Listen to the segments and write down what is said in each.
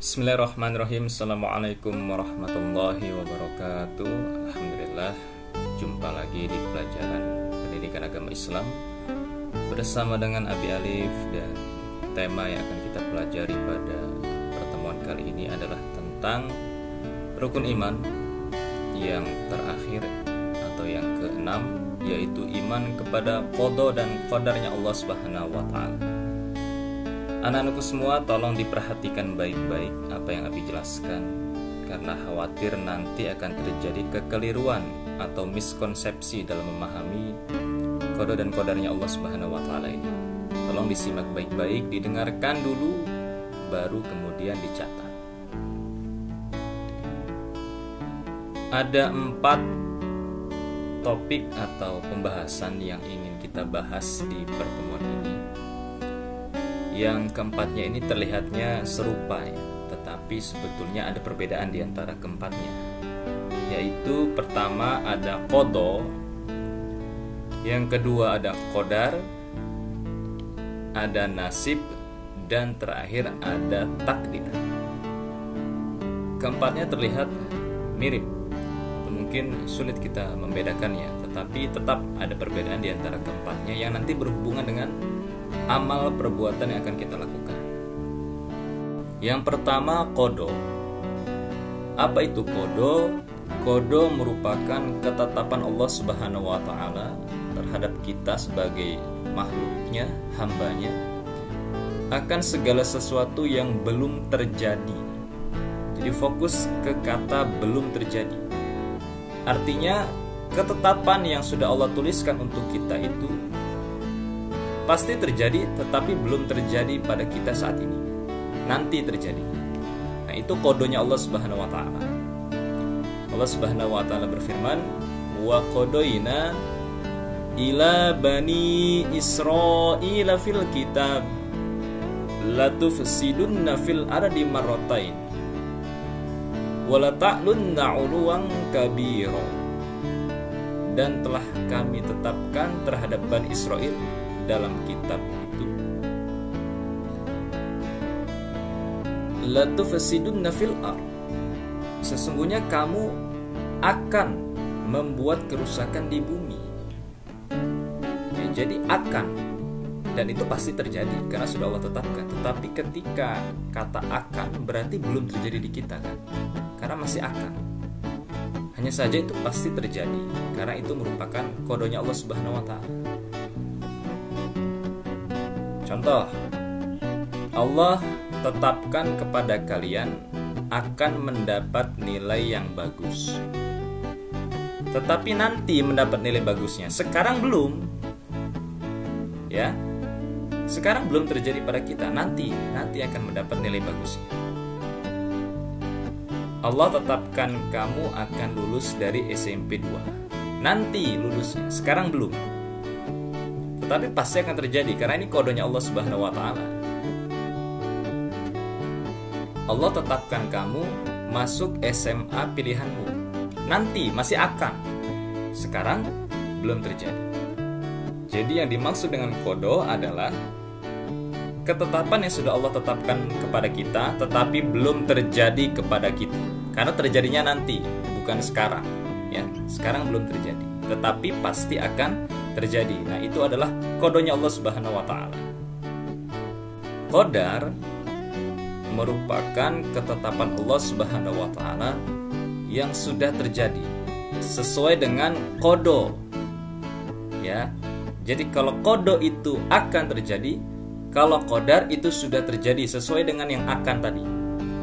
Bismillahirrahmanirrahim. Assalamualaikum warahmatullahi wabarakatuh. Alhamdulillah, jumpa lagi di pelajaran pendidikan agama Islam bersama dengan Abi Alif, dan tema yang akan kita pelajari pada pertemuan kali ini adalah tentang rukun iman yang terakhir atau yang keenam, yaitu iman kepada qada dan qadarnya Allah Subhanahu wa taala. Anak-anakku semua, tolong diperhatikan baik-baik apa yang Abi jelaskan, karena khawatir nanti akan terjadi kekeliruan atau miskonsepsi dalam memahami qada dan qadarnya Allah Subhanahu wa taala ini. Tolong disimak baik-baik, didengarkan dulu, baru kemudian dicatat. Ada 4 topik atau pembahasan yang ingin kita bahas di pertemuan ini. Yang keempatnya ini terlihatnya serupa ya, tetapi sebetulnya ada perbedaan di antara keempatnya. Yaitu pertama ada qada, yang kedua ada qadar, ada nasib, dan terakhir ada takdir. Keempatnya terlihat mirip, mungkin sulit kita membedakannya, tetapi tetap ada perbedaan di antara keempatnya yang nanti berhubungan dengan amal perbuatan yang akan kita lakukan. Yang pertama, qada. Apa itu qada? Qada merupakan ketetapan Allah Subhanahu wa taala terhadap kita sebagai makhluknya, hambanya, akan segala sesuatu yang belum terjadi. Jadi fokus ke kata belum terjadi. Artinya ketetapan yang sudah Allah tuliskan untuk kita itu pasti terjadi, tetapi belum terjadi pada kita saat ini. Nanti terjadi. Nah, itu qadanya Allah Subhanahu wa taala. Allah Subhanahu wa taala berfirman, "Wa qadaina ila bani Israila fil kitab la tufsidunna fil ardi marratain wa la ta'lunna 'uluwan kabira." Dan telah kami tetapkan terhadap Bani Israel dalam kitab itu, la tufsidunna fil ard, sesungguhnya kamu akan membuat kerusakan di bumi. Ya, jadi akan, dan itu pasti terjadi karena sudah Allah tetapkan. Tetapi ketika kata akan berarti belum terjadi di kita kan, karena masih akan. Hanya saja itu pasti terjadi karena itu merupakan qadanya Allah Subhanahu wa taala. Contoh, Allah tetapkan kepada kalian akan mendapat nilai yang bagus. Tetapi nanti mendapat nilai bagusnya, sekarang belum. Ya. Sekarang belum terjadi pada kita, nanti akan mendapat nilai bagusnya. Allah tetapkan kamu akan lulus dari SMP 2. Nanti lulusnya, sekarang belum. Tapi pasti akan terjadi karena ini qadanya Allah Subhanahu wa taala. Allah tetapkan kamu masuk SMA pilihanmu. Nanti masih akan. Sekarang belum terjadi. Jadi yang dimaksud dengan qada adalah ketetapan yang sudah Allah tetapkan kepada kita tetapi belum terjadi kepada kita. Karena terjadinya nanti, bukan sekarang, ya. Sekarang belum terjadi, tetapi pasti akan terjadi. Nah, itu adalah qadanya Allah Subhanahu wa taala. Qadar merupakan ketetapan Allah Subhanahu wa taala yang sudah terjadi sesuai dengan qada. Ya. Jadi kalau qada itu akan terjadi, kalau qadar itu sudah terjadi sesuai dengan yang akan tadi.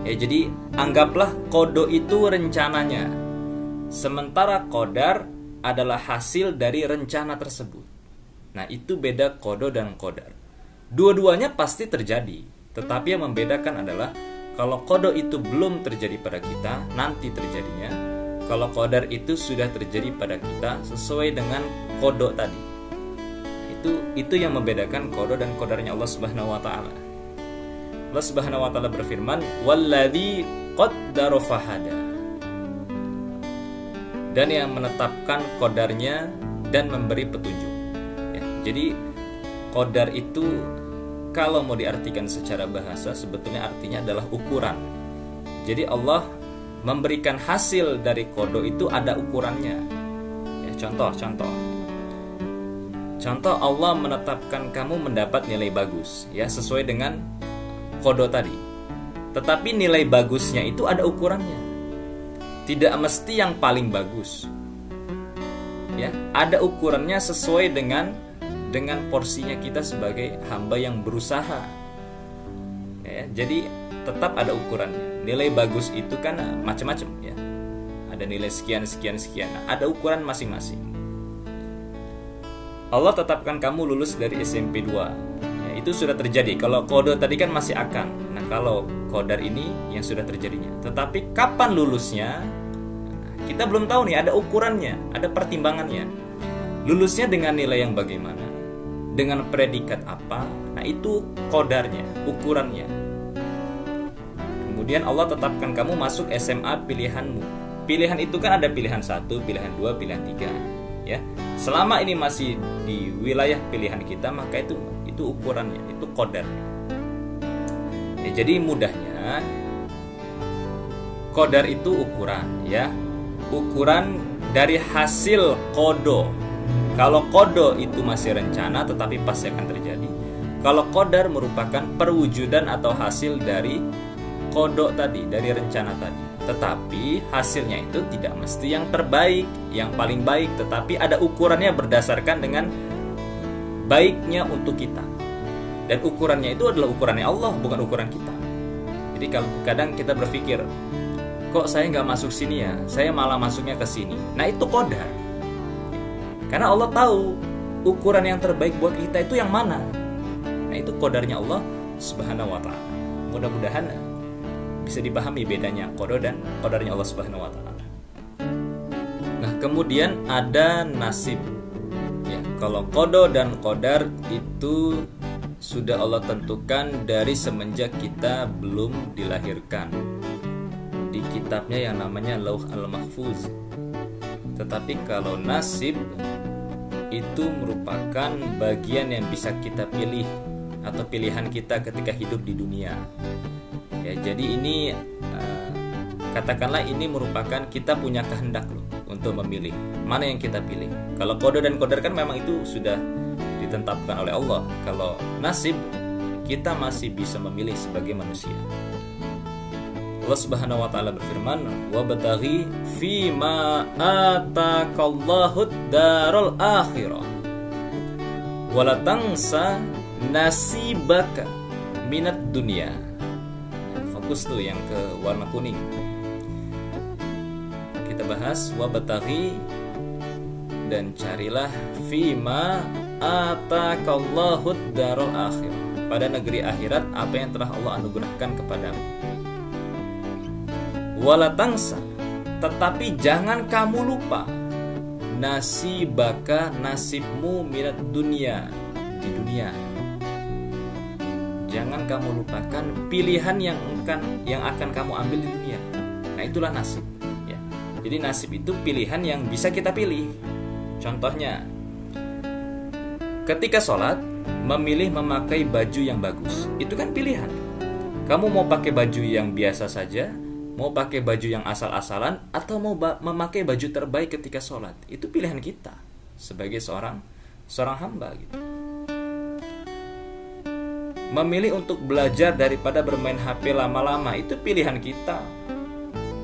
Ya, jadi anggaplah qada itu rencananya. Sementara qadar adalah hasil dari rencana tersebut. Nah, itu beda qada dan qadar. Dua-duanya pasti terjadi, tetapi yang membedakan adalah kalau qada itu belum terjadi pada kita, nanti terjadinya. Kalau qadar itu sudah terjadi pada kita sesuai dengan qada tadi. Itu yang membedakan qada dan qadarnya Allah Subhanahu wa taala. Allah Subhanahu wa taala berfirman, "Walladzi qaddara fahada." Dan yang menetapkan qadarnya dan memberi petunjuk. Ya, jadi qadar itu kalau mau diartikan secara bahasa sebetulnya artinya adalah ukuran. Jadi Allah memberikan hasil dari qada itu ada ukurannya. Ya, contoh Allah menetapkan kamu mendapat nilai bagus, ya sesuai dengan qada tadi. Tetapi nilai bagusnya itu ada ukurannya. Tidak mesti yang paling bagus. Ya, ada ukurannya sesuai dengan porsinya kita sebagai hamba yang berusaha. Ya, jadi tetap ada ukurannya. Nilai bagus itu kan macam-macam ya. Ada nilai sekian. Ada ukuran masing-masing. Allah tetapkan kamu lulus dari SMP 2. Ya, itu sudah terjadi. Kalau qada tadi kan masih akan. Nah, kalau qadar ini yang sudah terjadinya. Tetapi kapan lulusnya? Kita belum tahu nih, ada ukurannya, ada pertimbangannya. Lulusnya dengan nilai yang bagaimana? Dengan predikat apa? Nah, itu qadarnya, ukurannya. Kemudian Allah tetapkan kamu masuk SMA pilihanmu. Pilihan itu kan ada pilihan 1, pilihan 2, pilihan 3, ya. Selama ini masih di wilayah pilihan kita, maka itu ukurannya, itu qadarnya. Ya, jadi mudahnya qadar itu ukuran, ya. Ukuran dari hasil qada. Kalau qada itu masih rencana tetapi pasti akan terjadi. Kalau qadar merupakan perwujudan atau hasil dari qada tadi, dari rencana tadi. Tetapi hasilnya itu tidak mesti yang terbaik, yang paling baik, tetapi ada ukurannya berdasarkan dengan baiknya untuk kita. Dan ukurannya itu adalah ukurannya Allah, bukan ukuran kita. Jadi kalau kadang kita berpikir, kok saya nggak masuk sini ya, saya malah masuknya ke sini. Nah, itu qadar. Karena Allah tahu ukuran yang terbaik buat kita itu yang mana. Nah, itu qadarnya Allah Subhanahu wa taala. Mudah-mudahan bisa dipahami bedanya qada dan qadarnya Allah Subhanahu wa taala. Nah, kemudian ada nasib. Ya, kalau qada dan qadar itu sudah Allah tentukan dari semenjak kita belum dilahirkan. Di kitabnya yang namanya Lauh Al-Mahfuz. Tetapi kalau nasib itu merupakan bagian yang bisa kita pilih atau pilihan kita ketika hidup di dunia. Ya, jadi ini katakanlah ini merupakan kita punya kehendak loh untuk memilih mana yang kita pilih. Kalau qada dan qadar kan memang itu sudah ditetapkan oleh Allah. Kalau nasib kita masih bisa memilih sebagai manusia. Allah Subhanahu wa taala berfirman, "Wa bataghi fi ma ataqallahu ad-darul akhirah. Wa la tansa nasibaka minad dunya." Fokus tuh yang ke warna kuning. Kita bahas wa bataghi dan carilah fi ma ataqallahu ad-darul akhirah. Pada negeri akhirat apa yang telah Allah anugerahkan kepadamu. Wala tangsa, tetapi jangan kamu lupa nasibaka, nasibmu minat dunia, di dunia. Jangan kamu lupakan pilihan yang akan kamu ambil di dunia. Nah, itulah nasib, ya. Jadi nasib itu pilihan yang bisa kita pilih. Contohnya, ketika sholat memilih memakai baju yang bagus, itu kan pilihan. Kamu mau pakai baju yang biasa saja, mau pakai baju yang asal-asalan, atau mau memakai baju terbaik ketika sholat. Itu pilihan kita sebagai seorang hamba gitu. Memilih untuk belajar daripada bermain HP lama-lama, itu pilihan kita.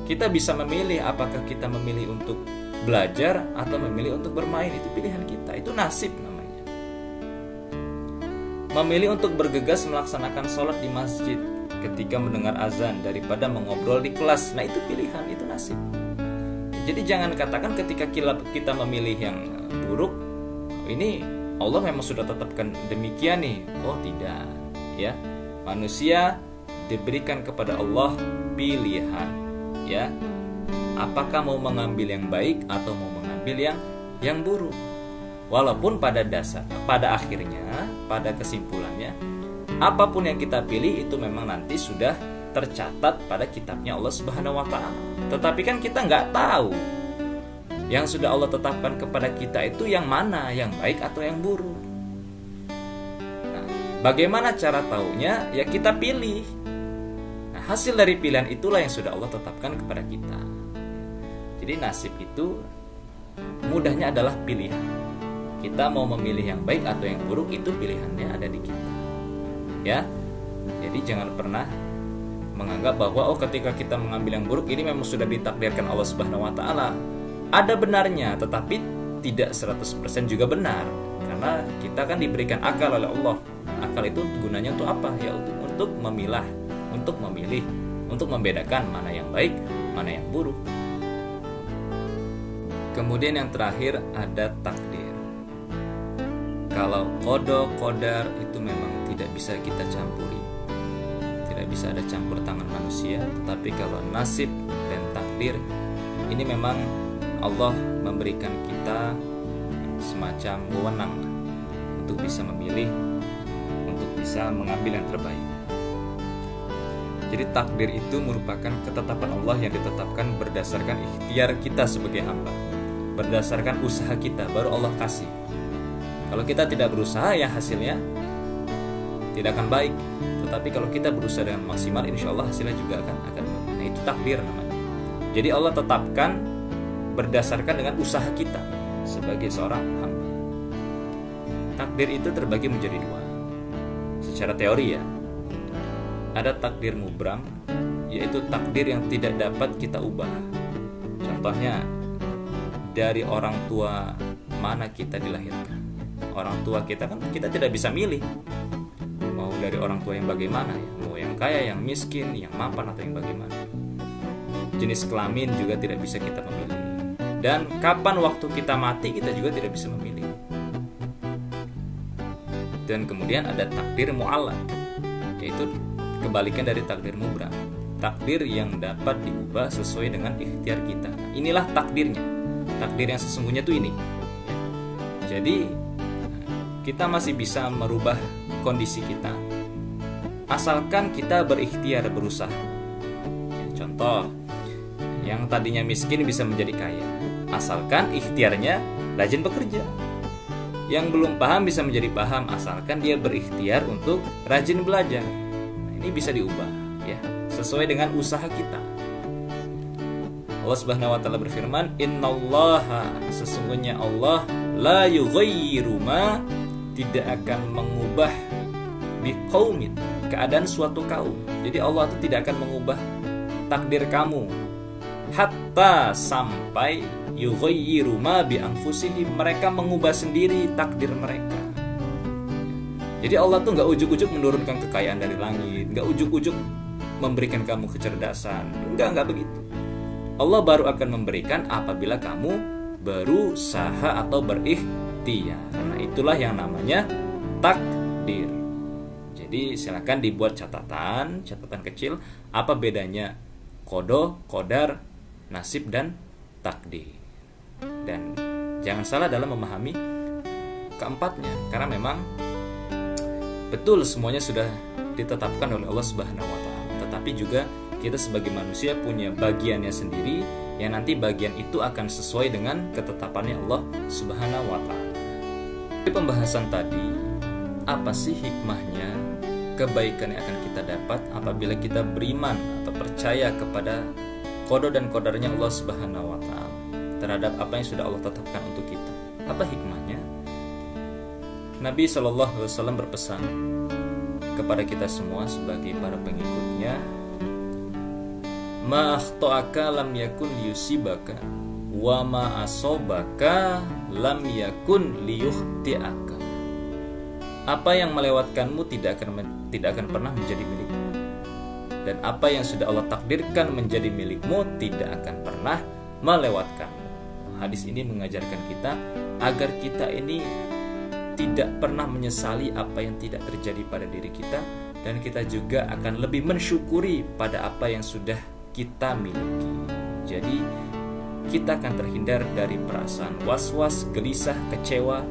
Kita bisa memilih apakah kita memilih untuk belajar atau memilih untuk bermain. Itu pilihan kita, itu nasib namanya. Memilih untuk bergegas melaksanakan sholat di masjid ketika mendengar azan daripada mengobrol di kelas. Nah, itu pilihan, itu nasib. Jadi jangan katakan ketika kita memilih yang buruk, ini Allah memang sudah tetapkan demikian nih. Oh, tidak, ya. Manusia diberikan kepada Allah pilihan, ya. Apakah mau mengambil yang baik atau mau mengambil yang buruk? Walaupun pada akhirnya, pada kesimpulannya, apapun yang kita pilih itu memang nanti sudah tercatat pada kitabnya Allah Subhanahu wa taala. Tetapi kan kita nggak tahu yang sudah Allah tetapkan kepada kita itu yang mana, yang baik atau yang buruk. Nah, bagaimana cara taunya? Ya kita pilih. Nah, hasil dari pilihan itulah yang sudah Allah tetapkan kepada kita. Jadi nasib itu mudahnya adalah pilihan. Kita mau memilih yang baik atau yang buruk, itu pilihannya ada di kita. Ya. Jadi jangan pernah menganggap bahwa ketika kita mengambil yang buruk ini memang sudah ditakdirkan Allah Subhanahu wa taala. Ada benarnya, tetapi tidak 100% juga benar. Karena kita kan diberikan akal oleh Allah. Akal itu gunanya untuk apa? Ya untuk memilah, untuk memilih, untuk membedakan mana yang baik, mana yang buruk. Kemudian yang terakhir ada takdir. Kalau qada qadar itu memang tidak bisa kita campuri. Tidak bisa ada campur tangan manusia, tetapi kalau nasib dan takdir ini memang Allah memberikan kita semacam wewenang untuk bisa memilih, untuk bisa mengambil yang terbaik. Jadi takdir itu merupakan ketetapan Allah yang ditetapkan berdasarkan ikhtiar kita sebagai hamba, berdasarkan usaha kita, baru Allah kasih. Kalau kita tidak berusaha, ya hasilnya tidak akan baik. Tetapi kalau kita berusaha dengan maksimal, insya Allah hasilnya juga akan baik. Nah, itu takdir namanya. Jadi Allah tetapkan berdasarkan dengan usaha kita sebagai seorang hamba. Takdir itu terbagi menjadi dua. Secara teori ya, ada takdir mubram, yaitu takdir yang tidak dapat kita ubah. Contohnya, dari orang tua mana kita dilahirkan. Orang tua kita kan kita tidak bisa milih. Mau dari orang tua yang bagaimana ya, mau yang kaya, yang miskin, yang mapan atau yang bagaimana. Jenis kelamin juga tidak bisa kita memilih. Dan kapan waktu kita mati kita juga tidak bisa memilih. Dan kemudian ada takdir mu'allaq, yaitu kebalikan dari takdir mubram. Takdir yang dapat diubah sesuai dengan ikhtiar kita. Nah, inilah takdirnya. Takdir yang sesungguhnya itu ini. Jadi kita masih bisa merubah kondisi kita asalkan kita berikhtiar, berusaha. Contoh, yang tadinya miskin bisa menjadi kaya asalkan ikhtiarnya rajin bekerja. Yang belum paham bisa menjadi paham asalkan dia berikhtiar untuk rajin belajar. Nah, ini bisa diubah ya, sesuai dengan usaha kita. Allah Subhanahu wa taala berfirman, "Innallaha", sesungguhnya Allah, "la yughayyiru ma", tidak akan mengubah biqaumin, keadaan suatu kaum. Jadi Allah itu tidak akan mengubah takdir kamu hatta sampai yughayyiru ma bi anfusihim, mereka mengubah sendiri takdir mereka. Jadi Allah tuh nggak ujuk-ujuk menurunkan kekayaan dari langit, nggak ujuk-ujuk memberikan kamu kecerdasan, nggak begitu. Allah baru akan memberikan apabila kamu berusaha atau berikhtiar. Nah, itulah yang namanya takdir. Jadi silakan dibuat catatan kecil apa bedanya qada, qadar, nasib dan takdir. Dan jangan salah dalam memahami keempatnya, karena memang betul semuanya sudah ditetapkan oleh Allah Subhanahu wa taala. Tetapi juga kita sebagai manusia punya bagiannya sendiri, yang nanti bagian itu akan sesuai dengan ketetapannya Allah Subhanahu wa taala. Di pembahasan tadi, apa sih hikmahnya, kebaikan yang akan kita dapat apabila kita beriman atau percaya kepada qada dan qadarnya Allah Subhanahu wa taala terhadap apa yang sudah Allah tetapkan untuk kita? Apa hikmahnya? Nabi SAW berpesan kepada kita semua sebagai para pengikutnya, "Ma akhta'aka lam yakun liyusibaka wa ma asobaka lam yakun liyukhti'aka." Apa yang melewatkanmu tidak akan pernah menjadi milikmu, dan apa yang sudah Allah takdirkan menjadi milikmu tidak akan pernah melewatkanmu. Hadis ini mengajarkan kita agar kita ini tidak pernah menyesali apa yang tidak terjadi pada diri kita, dan kita juga akan lebih mensyukuri pada apa yang sudah kita miliki. Jadi kita akan terhindar dari perasaan was-was, gelisah, kecewa,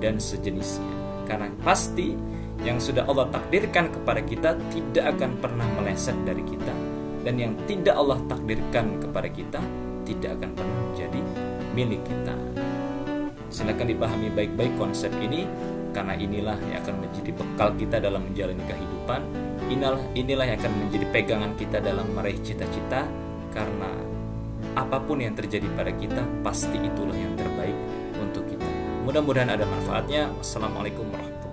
dan sejenisnya. Karena pasti yang sudah Allah takdirkan kepada kita tidak akan pernah meleset dari kita, dan yang tidak Allah takdirkan kepada kita tidak akan pernah menjadi milik kita. Silakan dipahami baik-baik konsep ini, karena inilah yang akan menjadi bekal kita dalam menjalani kehidupan. Inilah yang akan menjadi pegangan kita dalam meraih cita-cita, karena apapun yang terjadi pada kita pasti itulah yang terbaik untuk kita. Mudah-mudahan ada manfaatnya. Wassalamualaikum warahmatullahi wabarakatuh.